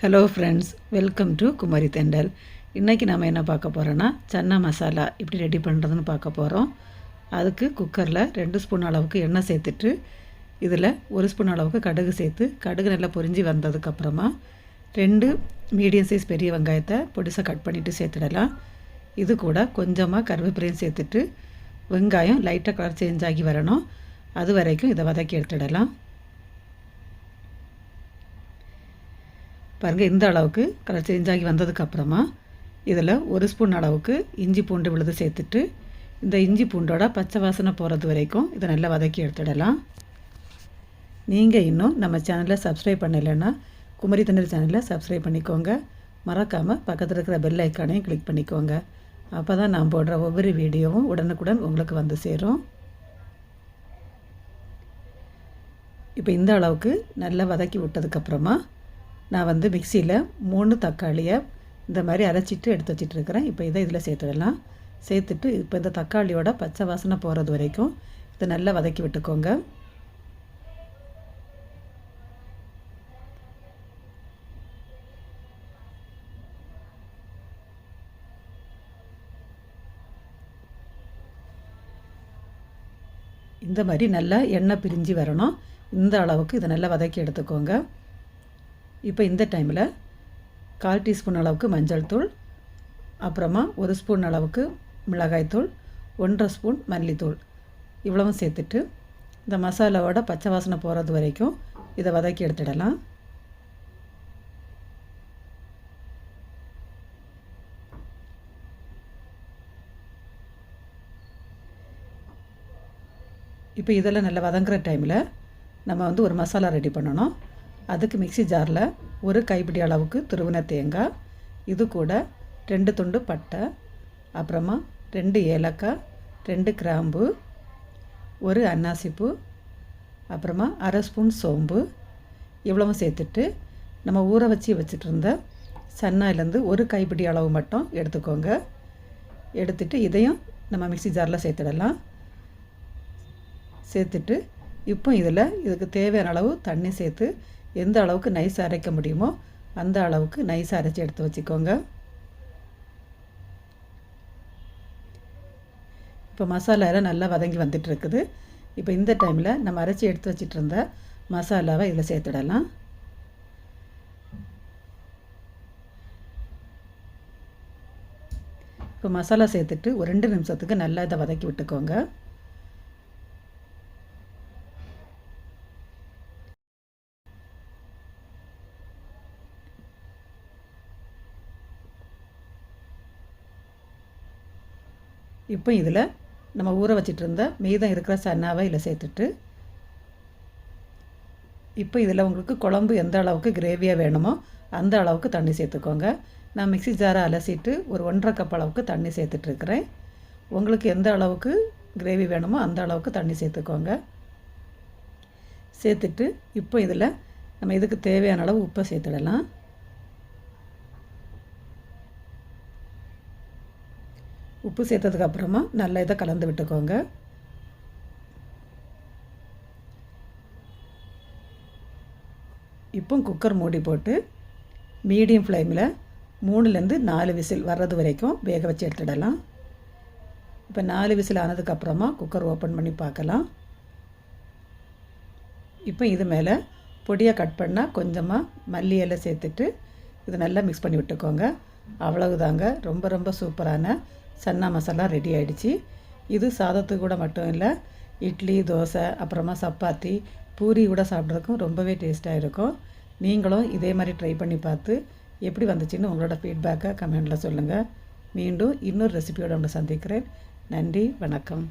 Hello friends, welcome to Kumari dental. இன்றைக்கி நம்ம என்ன பார்க்க போகிறோன்னா சன்னா மசாலா எப்படி ரெடி பண்ணுறதுன்னு பார்க்க போகிறோம். அதுக்கு குக்கரில் 2 ஸ்பூன் அளவுக்கு எண்ணெய் சேர்த்துட்டு இதில் 1 ஸ்பூன் அளவுக்கு கடுகு சேர்த்து கடுகு நல்லா பொரிஞ்சு வந்ததுக்கப்புறமா 2 மீடியம் சைஸ் பெரிய வெங்காயத்தை பொடிசாக கட் பண்ணிவிட்டு சேர்த்துடலாம். இது கூட கொஞ்சமாக கருவேப்பிலையும் சேர்த்துட்டு வெங்காயம் லைட்டாக கலர் சேஞ்ச் ஆகி வரணும், அது வரைக்கும் இதை வதக்கி எடுத்துடலாம். பாருங்கள், இந்த அளவுக்கு கலர் சேஞ்ச் ஆகி வந்ததுக்கப்புறமா இதில் 1 ஸ்பூன் அளவுக்கு இஞ்சி பூண்டு விழுது சேர்த்துட்டு இந்த இஞ்சி பூண்டோட பச்சை வாசனை போகிறது வரைக்கும் இதை நல்லா வதக்கி எடுத்துடலாம். நீங்கள் இன்னும் நம்ம சேனலை சப்ஸ்கிரைப் பண்ணலைன்னா குமரி தெண்டல் சேனலை சப்ஸ்கிரைப் பண்ணிக்கோங்க. மறக்காமல் பக்கத்தில் இருக்கிற பெல் ஐக்கானையும் கிளிக் பண்ணிக்கோங்க. அப்போ தான் நான் போடுற ஒவ்வொரு வீடியோவும் உடனுக்குடன் உங்களுக்கு வந்து சேரும். இப்போ இந்த அளவுக்கு நல்லா வதக்கி விட்டதுக்கப்புறமா நான் மிக்சியில் 3 தக்காளியை இந்த மாதிரி அரைச்சிட்டு எடுத்து வச்சிட்ருக்கிறேன். இப்போ இதை இதில் சேர்த்துடலாம். சேர்த்துட்டு இப்போ இந்த தக்காளியோட பச்சை வாசனை போகிறது வரைக்கும் இதை நல்லா வதக்கி விட்டுக்கோங்க. இந்த மாதிரி நல்லா எண்ணெய் பிரிஞ்சு வரணும். இந்த அளவுக்கு இதை நல்லா வதக்கி எடுத்துக்கோங்க. இப்போ இந்த டைமில் 1/4 டீஸ்பூன் அளவுக்கு மஞ்சள் தூள், அப்புறமா 1 ஸ்பூன் அளவுக்கு மிளகாய்த்தூள், 1/2 ஸ்பூன் மல்லித்தூள் இவ்வளவும் சேர்த்துட்டு இந்த மசாலாவோட பச்சை வாசனை போகிறது வரைக்கும் இதை வதக்கி எடுத்துடலாம். இப்போ இதெல்லாம் நல்லா வதங்குற டைமில் நம்ம ஒரு மசாலா ரெடி பண்ணணும். அதுக்கு மிக்ஸி ஜாரில் 1 கைப்பிடி அளவுக்கு துருவின தேங்காய், இது கூட 2 துண்டு பட்டை, அப்புறமா 2 ஏலக்காய், 2 கிராம்பு, 1 அன்னாசிப்பூ, அப்புறமா 1/2 ஸ்பூன் சோம்பு இவ்வளவும் சேர்த்துட்டு நம்ம ஊற வச்சுட்டு இருந்த சன்னாயிலேருந்து 1 கைப்பிடி அளவு மட்டும் எடுத்துக்கோங்க. எடுத்துட்டு இதையும் நம்ம மிக்ஸி ஜாரில் சேர்த்துடலாம். சேர்த்துட்டு இப்போ இதுக்கு தேவையான அளவு தண்ணி சேர்த்து எந்த அளவுக்கு நைஸாக அரைக்க முடியுமோ அந்த அளவுக்கு நைஸாக அரைச்சி எடுத்து வச்சுக்கோங்க. இப்போ மசாலா எல்லாம் நல்லா வதங்கி வந்துட்டு இருக்குது. இப்போ இந்த டைமில் நம்ம அரைச்சி எடுத்து வச்சிட்டு இருந்த மசாலாவை இதில் சேர்த்துடலாம். இப்போ மசாலா சேர்த்துட்டு ஒரு 2 நிமிஷத்துக்கு நல்லா இதை வதக்கி விட்டுக்கோங்க. இப்போ இதில் நம்ம ஊற வச்சிட்டு இருந்த மீதம் இருக்கிற சன்னாவை இதில் சேர்த்துட்டு இப்போ இதில் உங்களுக்கு குழம்பு எந்த அளவுக்கு கிரேவியாக வேணுமோ அந்த அளவுக்கு தண்ணி சேர்த்துக்கோங்க. நான் மிக்ஸி ஜாரை அலசிட்டு ஒரு 1/2 கப் அளவுக்கு தண்ணி சேர்த்துட்ருக்கிறேன். உங்களுக்கு எந்த அளவுக்கு கிரேவி வேணுமோ அந்த அளவுக்கு தண்ணி சேர்த்துக்கோங்க. சேர்த்துட்டு இப்போ இதில் நம்ம இதுக்கு தேவையான அளவு உப்பை சேர்த்துடலாம். உப்பு சேர்த்ததுக்கப்புறமா நல்லா இதை கலந்து விட்டுக்கோங்க. இப்போ குக்கர் மூடி போட்டு மீடியம் ஃப்ளேமில் 3லேருந்து 4 விசில் வர்றது வரைக்கும் வேக வச்சு எடுத்துடலாம். இப்போ 4 விசில் ஆனதுக்கப்புறமா குக்கர் ஓப்பன் பண்ணி பார்க்கலாம். இப்போ இது மேலே பொடியாக கட் பண்ணால் கொஞ்சமாக மல்லி இலை சேர்த்துட்டு இது நல்லா மிக்ஸ் பண்ணி விட்டுக்கோங்க. அவ்வளவுதாங்க, ரொம்ப ரொம்ப சூப்பரான சன்னா மசாலா ரெடி ஆகிடுச்சு. இது சாதத்துக்கு கூட மட்டும் இல்லை, இட்லி, தோசை, அப்புறமா சப்பாத்தி, பூரி கூட சாப்பிட்றதுக்கும் ரொம்பவே டேஸ்ட்டாக இருக்கும். நீங்களும் இதே மாதிரி ட்ரை பண்ணி பார்த்து எப்படி வந்துச்சுன்னு உங்களோட ஃபீட்பேக்கை கமெண்டில் சொல்லுங்கள். மீண்டும் இன்னொரு ரெசிபியோடு உங்களை சந்திக்கிறேன். நன்றி, வணக்கம்.